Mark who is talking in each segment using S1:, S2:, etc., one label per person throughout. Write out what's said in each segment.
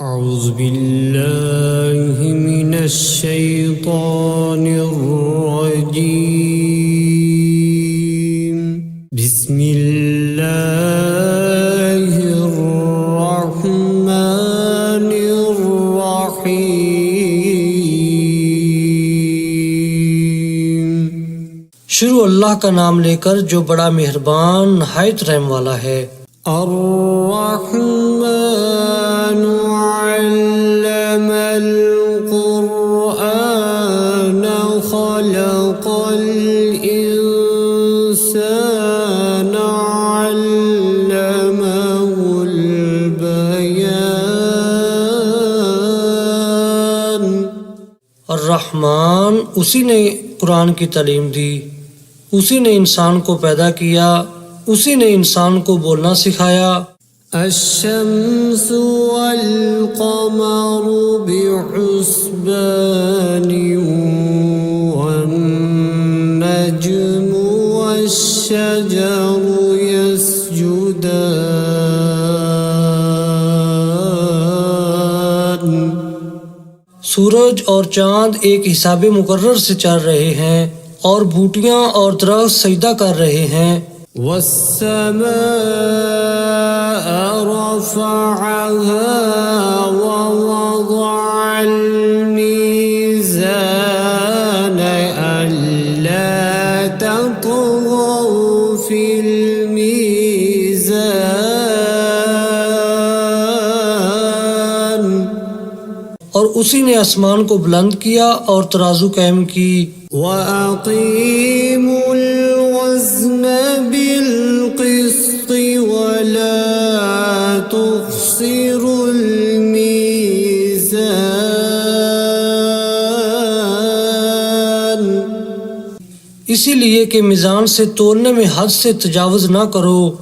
S1: أعوذ बिल्लाहि मिनश शैतानिर रजीम बिस्मिल्लाहिर रहमानिर रहीम।
S2: शुरू अल्लाह का नाम लेकर जो बड़ा मेहरबान नहायत रहम वाला है।
S1: अर्रहमानु अल्लमल कुरआन खलक़ल इंसान अल्लमहुल बयान।
S2: अर्रहमान उसी ने कुरान की तालीम दी, उसी ने इंसान को पैदा किया, उसी ने इंसान को बोलना सिखाया।
S1: अश्शम्सु वल क़मरु बिहुस्बानि वन नज्मु वश्शजरु यस्जुदान।
S2: सूरज और चांद एक हिसाबे मुकर्रर से चल रहे हैं और बूटियां और दरख्त सजदा कर रहे हैं।
S1: वस्समाअ रफ़अहा ववضअल मीज़ान अल्ला ततग़ौ फ़िल मीज़ान।
S2: और उसी ने आसमान को बुलंद किया और तराजू कायम की।
S1: वअक़ीमुल वज़्न बिलक़िस्ति वला तुख़्सिरुल मीज़ान।
S2: इसीलिए कि मिजान से तोलने में हद से तजावुज़ ना करो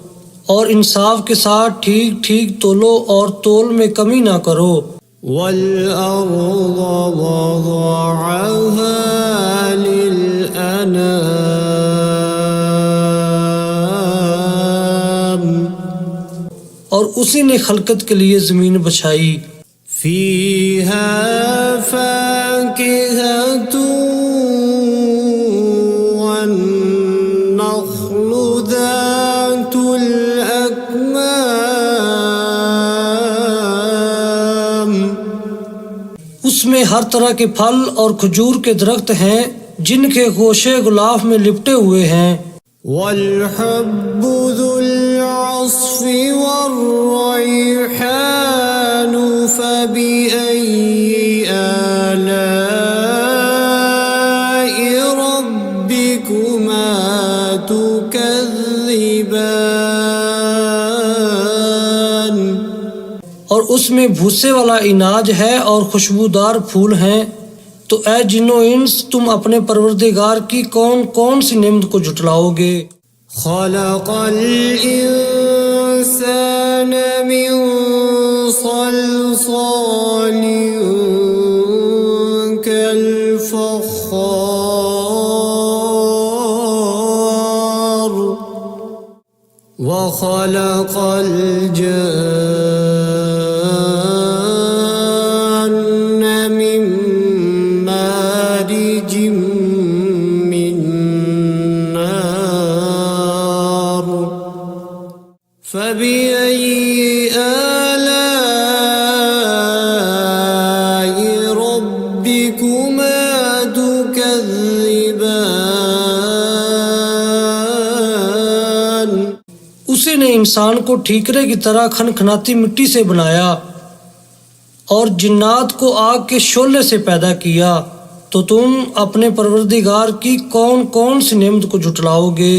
S2: और इंसाफ के साथ ठीक ठीक तोलो और तोल में कमी ना करो।
S1: वल्अर्ज़ वज़अहा लिलअनाम। और
S2: उसी ने खलकत के लिए ज़मीन बछाई।
S1: फ़ीहा फ़ाकिहतु वन्नख़्लु ज़ातुल अकमाम।
S2: उसमें हर तरह के फल और खजूर के दरख्त हैं जिनके गोशे गुलाफ में लिपटे हुए हैं।
S1: वल्हब्बु ज़ुल अस्फ़ि वर्रैहानु फ़बिअय्यि आलाइ रब्बिकुमा तुकज़्ज़िबान।
S2: और उसमें भूसे वाला इनाज है और खुशबूदार फूल हैं। तो ऐ जिन्नो इंस, तुम अपने परवरदिगार की कौन कौन सी नेमत को झुटलाओगे।
S1: खलक़ल इंसान मिन सल्सालिन कल फ़ख़्ख़ार व खलक़ल जन्न मिन मारिजिम मिन नार फ़बिअय्यि आलाइ रब्बिकुमा तुकज़्ज़िबान।
S2: उसी ने इंसान को ठीकरे की तरह खनखनाती मिट्टी से बनाया और जिन्नात को आग के शोले से पैदा किया। तो तुम अपने परवरदिगार की कौन कौन सी नेमत को झुटलाओगे।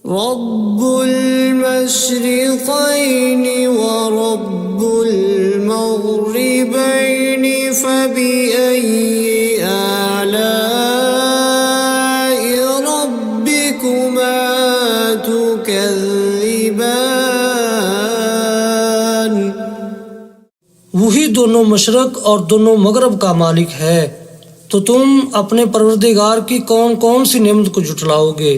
S1: रब्बुल मशरिक़ैनि व रब्बुल मग़रिबैनि फ़बिअय्यि आलाइ रब्बिकुमा तुकज़्ज़िबान।
S2: वही दोनों मशरक और दोनों मगरब का मालिक है। तो तुम अपने परवरदिगार की कौन कौन सी नेमत को झुटलाओगे।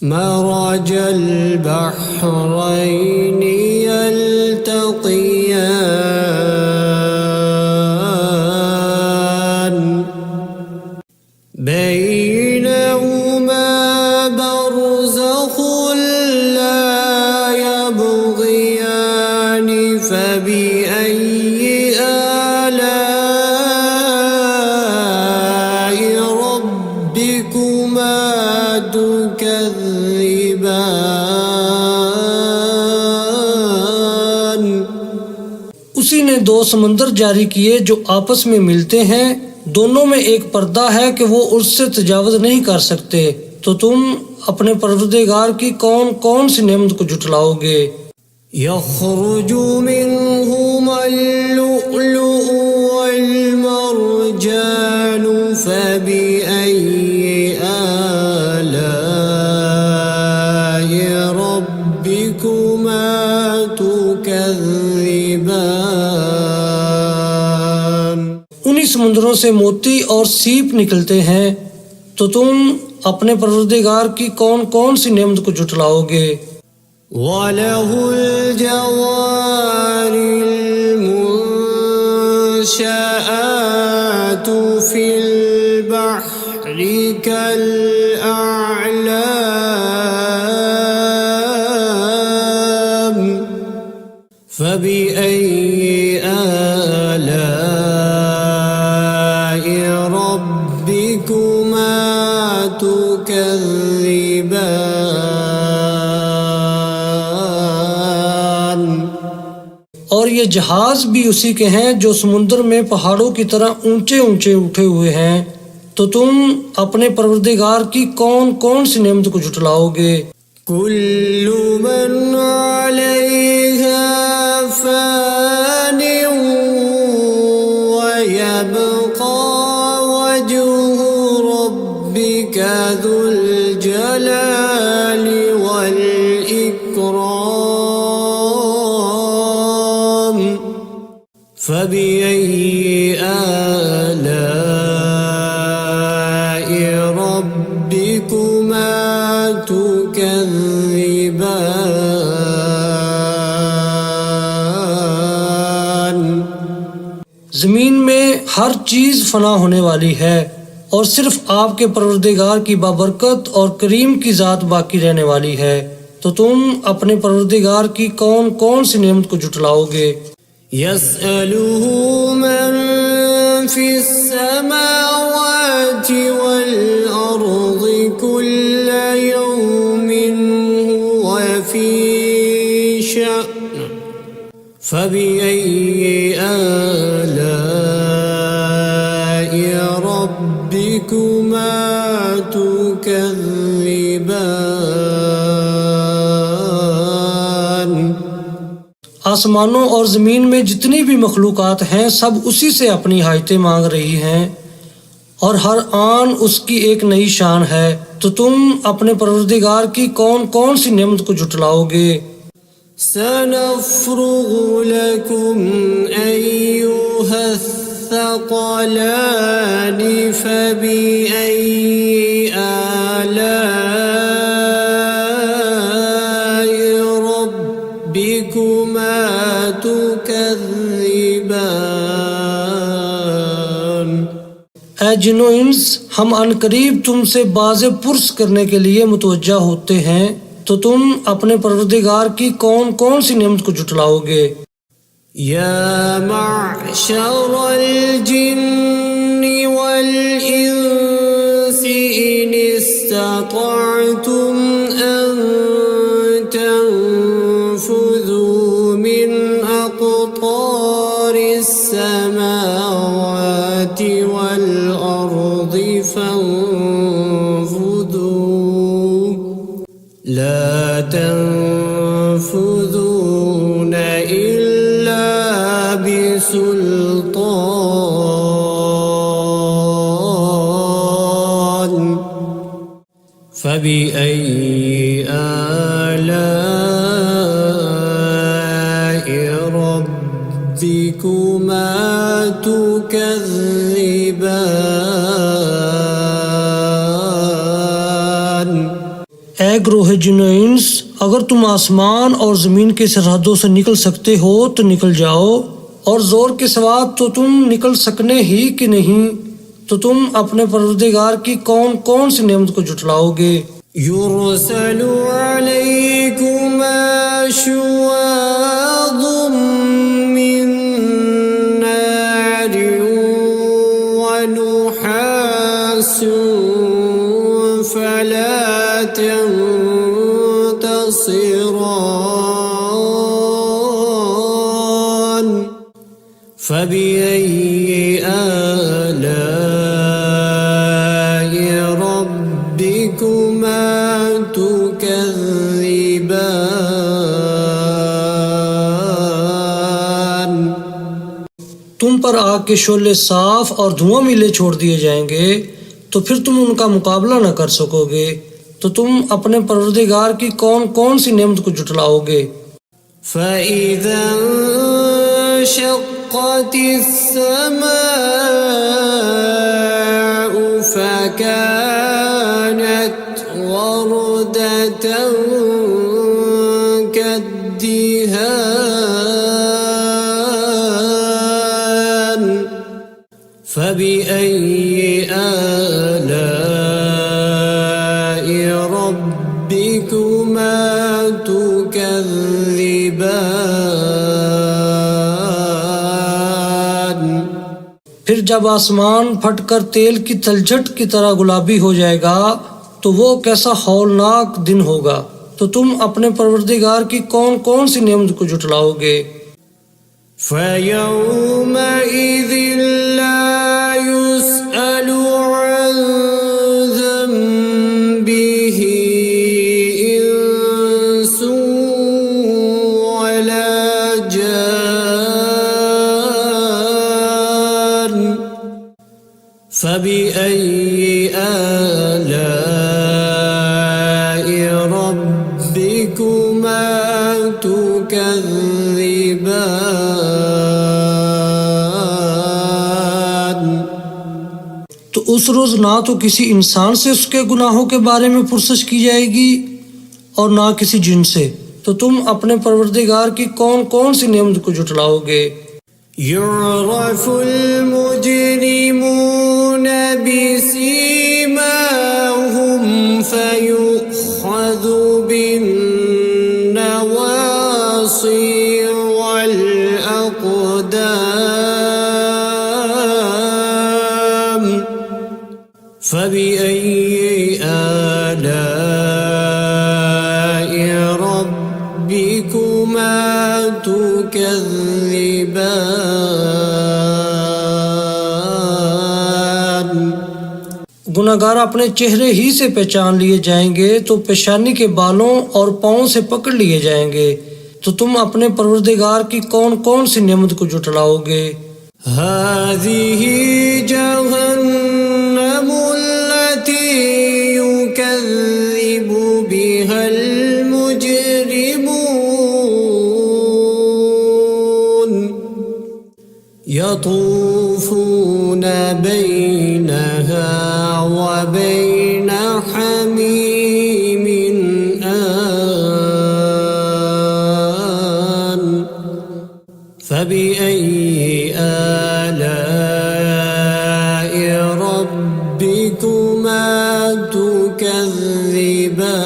S1: मरजल बहरैनि यल्तक़ियान।
S2: दो समंदर जारी किए जो आपस में मिलते हैं, दोनों में एक पर्दा है कि वो उससे तजावुज़ नहीं कर सकते, तो तुम अपने परवरदिगार की कौन कौन सी नेमत को जुटलाओगे।
S1: يخرج منهما اللؤلؤ والمرجان فبأي آلاء ربكما تكذبان।
S2: उन्हीं समुद्रों से मोती और सीप निकलते हैं, तो तुम अपने परवरदिगार की कौन कौन सी नेमत को जुटलाओगे।
S1: وله الجوار المنشآت في البحر كالأعلام فبأي آلاء ربكما تكذبان।
S2: और ये जहाज भी उसी के हैं जो समुद्र में पहाड़ों की तरह ऊंचे ऊंचे उठे हुए हैं, तो तुम अपने परवरदिगार की कौन कौन सी नेमत को जुटलाओगे।
S1: كل من عليها فان ويبقى وجه ربك ذو الجلال والإكرام فبأي آلاء ربكما تكذبان।
S2: जमीन में हर चीज फना होने वाली है और सिर्फ आपके परवरदिगार की बाबरकत और करीम की जात बाकी रहने वाली है, तो तुम अपने परवरदिगार की कौन कौन सी नेमत को जुटलाओगे।
S1: يسأله من في السماوات والأرض كل يوم هو في شأن فبأي آلاء ربكما تكذبان।
S2: आसमानों और ज़मीन में जितनी भी मखलूक़ात हैं सब उसी से अपनी हाजतें मांग रही हैं और हर आन उसकी एक नई शान है, तो तुम अपने परवरदिगार की कौन कौन सी नेमत को जुटलाओगे।
S1: سنفرغ لكم أيها الثقلان فبأي آلاء ربكما تكذبان।
S2: ऐ जिन्नो इंस, हम अनकरीब तुमसे बाज़े पुरस करने के लिए मुतवज्जा होते हैं, तो तुम अपने परवरदिगार की कौन कौन सी नेमत को जुटलाओगे।
S1: يا معشر الجن والإنس إن استطعتم أن تنفذوا من أقطار السماوات والأرض فانفذوا لا تنفذون إلا بسلطان فبأي آلاء ربكما تكذبان।
S2: ऐ ग्रोह जिन्नो इंस, अगर तुम आसमान और ज़मीन के सरहदों से निकल सकते हो तो निकल जाओ, और ज़ोर के सिवा तो तुम निकल सकने ही कि नहीं, तो तुम अपने परवरदिगार की कौन कौन सी नेमत को जुटलाओगे।
S1: يرسل عليكما شواظ من نار ونحاس فلا تنتصران فبأي آلاء ربكما تكذبان
S2: तुम पर आग के शोले साफ और धुआं मिले छोड़ दिए जाएंगे तो फिर तुम उनका मुकाबला न कर सकोगे। तो तुम अपने परवरदिगार की कौन कौन सी नेमत को जुटलाओगे।
S1: فإذا انشقت السماء فكانت وردة كالدهان فبأي آلاء ربكما تكذبان
S2: फिर जब आसमान फटकर तेल की तलछट की तरह गुलाबी हो जाएगा तो वो कैसा हौलनाक दिन होगा। तो तुम अपने परवरदिगार की कौन कौन सी नेमत को जुटलाओगे।
S1: فيومئذ لا يسأل عن ذنبه إنس ولا جان فبأي آلاء ربكما تكذبان
S2: तो उस रोज ना तो किसी इंसान से उसके गुनाहों के बारे में पुरसश की जाएगी और ना किसी जिन से। तो तुम अपने परवरदिगार की कौन कौन सी नेमत को जुटलाओगे।
S1: يعرف المجرمون بسيماهم فيؤخذ بالنواصي والأقدام فبأي آلاء ربكما تكذبان
S2: गुनाहगार अपने चेहरे ही से पहचान लिए जाएंगे तो पेशानी के बालों और पाँव से पकड़ लिए जाएंगे। तो तुम अपने परवरदिगार की कौन कौन सी नेमत को जुटलाओगे।
S1: هذه جهنم التي يكذب بها المجرمون يطوفون بينها وبين حميم آن فبأي آلاء ربكما تكذبان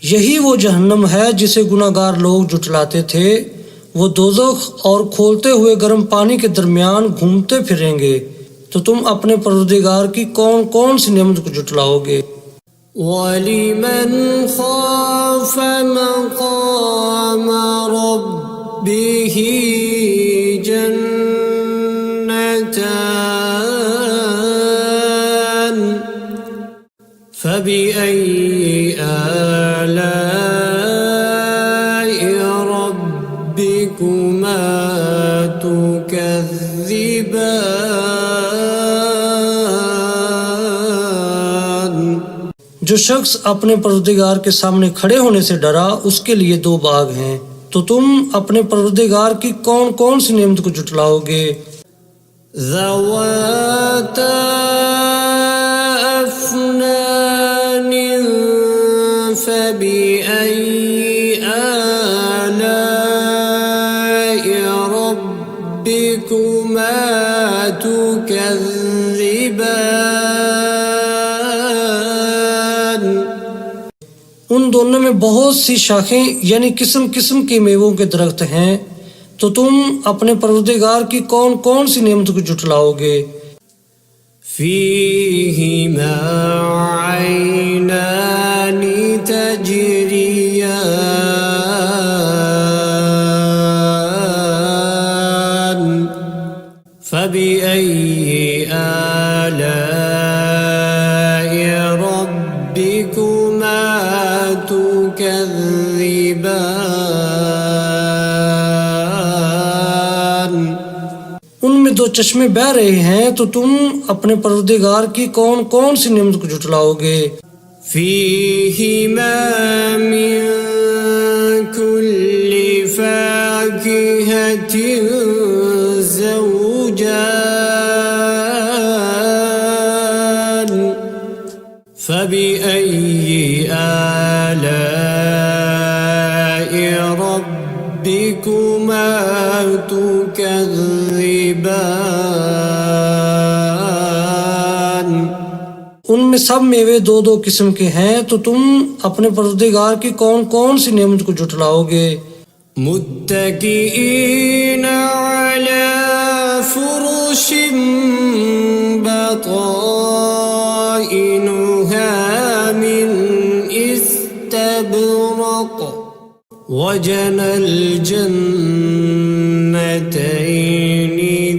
S2: यही वो जहन्नम है जिसे गुनाहगार लोग जुटलाते थे। वो दोज़ख और खोलते हुए गर्म पानी के दरमियान घूमते फिरेंगे। तो तुम अपने परवरदिगार की कौन कौन सी नेमत को जुटलाओगे।
S1: ولمن خاف مقام ربه جنتان فبأي آلاء ربكما تكذبان
S2: जो शख्स अपने परवरदिगार के सामने खड़े होने से डरा उसके लिए दो बाग हैं। तो तुम अपने परवरदिगार की कौन कौन सी नेमत को जुटलाओगे।
S1: ذواتا أفنان فبأي آلاء ربكما تكذبان
S2: उन दोनों में बहुत सी शाखें यानी किस्म किस्म के मेवों के दरख्त हैं। तो तुम अपने परवरदिगार की कौन कौन सी नेमत को जुटलाओगे।
S1: فيهما عينان تجريان فبأي آلاء ربكما تكذبان।
S2: उनमें दो चश्मे बह रहे हैं तो तुम अपने परवरदिगार की कौन कौन सी नेमत को झुटलाओगे।
S1: فيهما من كل فاكهة زوجان فبأي آلاء ربكما تكذبان।
S2: उनमें सब मेवे दो दो किस्म के हैं तो तुम अपने परवरदिगार की कौन कौन सी नेमत को झुटलाओगे।
S1: मुत्तकीईन अला फुरुश बताइनुहा मिन इस्तबरक वजनल जन्नतैनि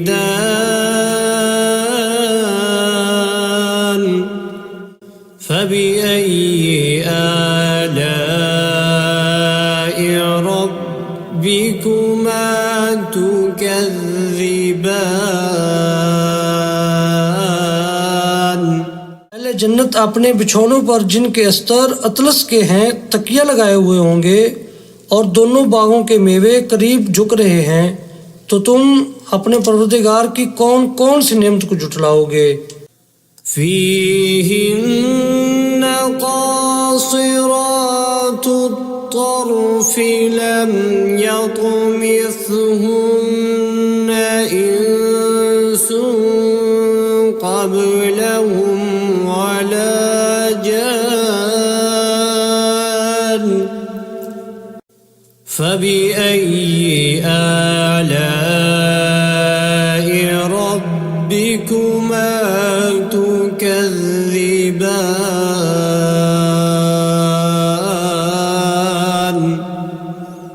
S1: दान फबिअय्यि आलाइ रब्बिकुमा तुकज़्ज़िबान।
S2: पहले जन्नत अपने बिछौनों पर जिनके अस्तर अतलस के हैं तकिया लगाए हुए होंगे और दोनों बागों के मेवे करीब झुक रहे हैं तो तुम अपने परवरदिगार की कौन कौन सी नेमत को झुटलाओगे।
S1: فيهن قاصرات الطرف لم يطمثهن إنس قبلهم ولا جان فبأي آلاء ربكما तुकज़्ज़िबान।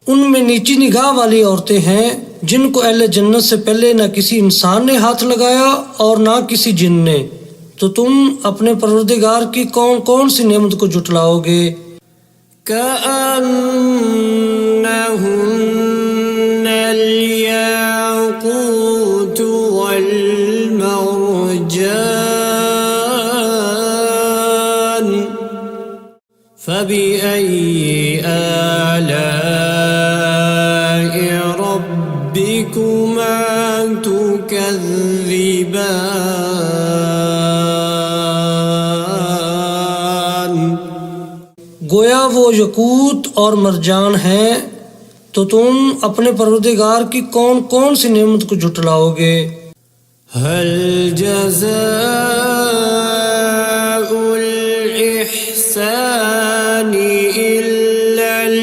S2: उनमें नीची निगाह वाली औरतें हैं जिनको अहले जन्नत से पहले न किसी इंसान ने हाथ लगाया और न किसी जिन ने तो तुम अपने परवरदिगार की कौन कौन सी नेमत को झुटलाओगे।
S1: कअन्नहुन्न الياقوت والمرجان فبأي آلاء ربكما تكذبان।
S2: गोया वो यकूत और मरजान हैं तो तुम अपने परवरदिगार की कौन कौन सी नेमत को झुटलाओगे।
S1: हल जज़ाउल इहसानी इल्लल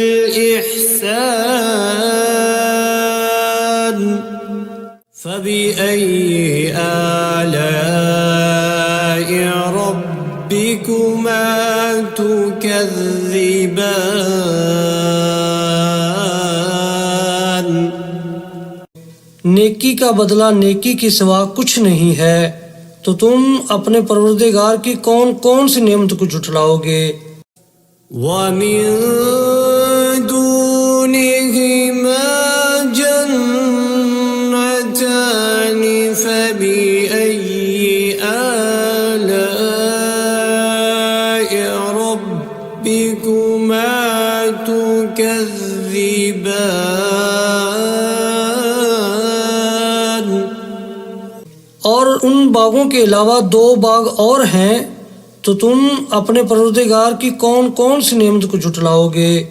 S1: इहसान फबिअय्यि आलाइ रब्बिकुमा तुकज़्ज़िबान।
S2: नेकी का बदला नेकी के सिवा कुछ नहीं है तो तुम अपने परवरदिगार की कौन कौन सी नेमत को झुटलाओगे।
S1: वमिन दूनिहिमा जन्नतानि फबिअय्यि आलाइ रब्बिकुमा तुकज़्ज़िबान।
S2: और उन बागों के अलावा दो बाग और हैं तो तुम अपने परवरदिगार की कौन कौन सी नेमत को झुटलाओगे।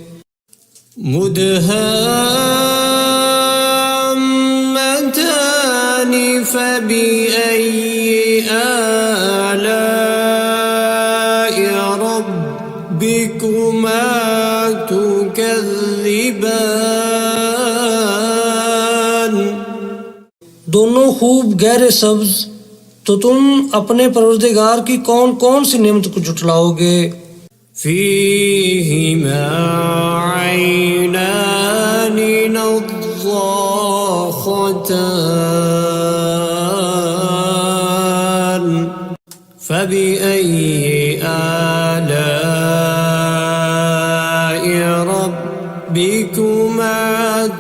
S1: मुदहाम्मतानि फबिअय्यि आलाइ रब्बिकुमा तुकज़्ज़िबान।
S2: दोनों खूब गहरे सब्ज तो तुम अपने परवरदिगार की कौन कौन सी नेमत को झुटलाओगे।
S1: फीहिमा ऐनानि नज़्ज़ाख़तान فبأي آلاء ربكما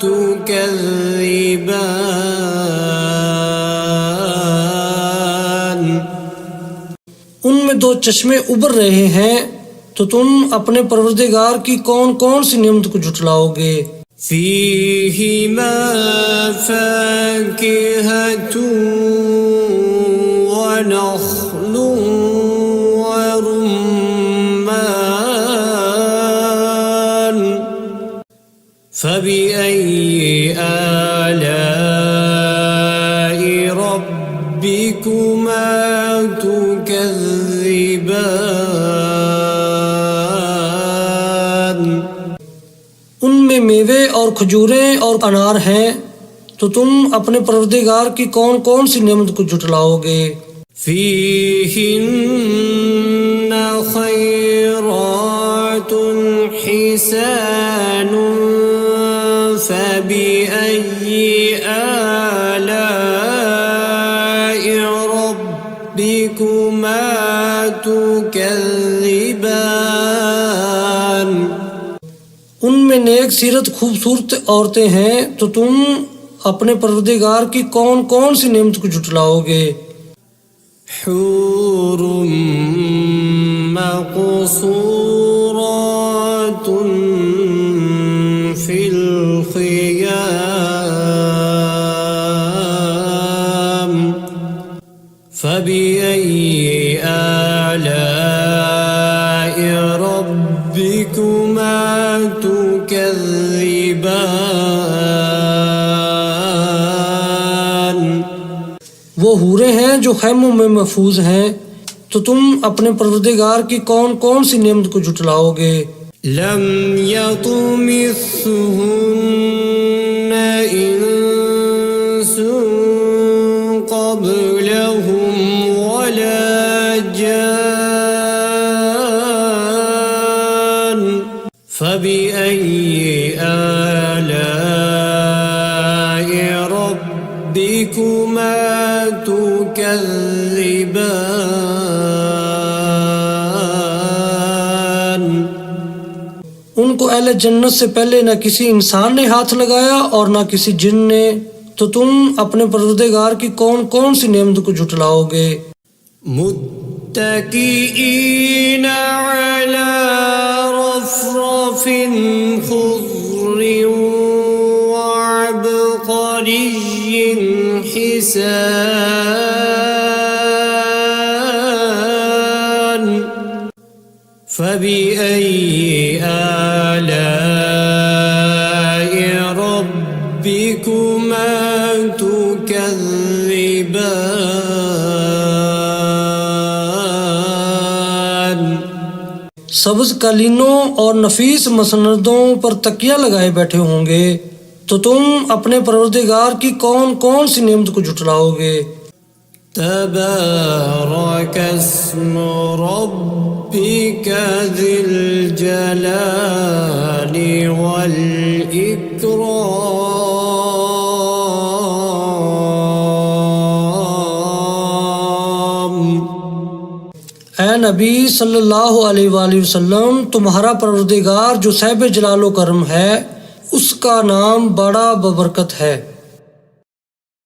S1: تكذبان
S2: उनमें दो चश्मे उबर रहे हैं, तो तुम अपने परवरदिगार की कौन कौन सी नेमत को झुटलाओगे।
S1: فيهما فاكهة ونخل ورمان فبأي آلاء ربكما تكذبان
S2: उनमें मेवे और खजूरें और अनार हैं, तो तुम अपने परवरदिगार की कौन कौन सी नेमत को झुटलाओगे।
S1: فيهن خيرات حسان فبأي آلاء ربكما تكذبان
S2: उनमें नेक सीरत खूबसूरत औरतें हैं, तो तुम अपने परवरदिगार की कौन कौन सी नेमत को झुटलाओगे।
S1: حور مقصورات في الخيام فبأي آلاء ربكما تكذبان
S2: वो हूरें हैं जो खैमों में महफूज हैं, तो तुम अपने परवरदिगार की कौन कौन सी नेमत को झुटलाओगे।
S1: لم يطمثهن إنس قبلهم ولا جان فبأي آلاء ربكما تكذبان
S2: उनको अहले जन्नत से पहले न किसी इंसान ने हाथ लगाया और न किसी जिन ने, तो तुम अपने परवरदिगार की कौन कौन सी नेमत को झुटलाओगे।
S1: متكئين على رفرف خضر وعبقري حسان فبأي آلاء ربكما تكذبان
S2: सब्ज कालीनों और नफीस मसनदों पर तकिया लगाए बैठे होंगे, तो तुम अपने परवरदिगार की कौन कौन सी नेमत को झुटलाओगे।
S1: تبارك اسم ربك ذي الجلال والإكرام
S2: ऐ नबी सल्लल्लाहु अलैहि वसल्लम, तुम्हारा परवरदिगार जो साहिब जलालो करम है, उसका नाम बड़ा बबरकत है।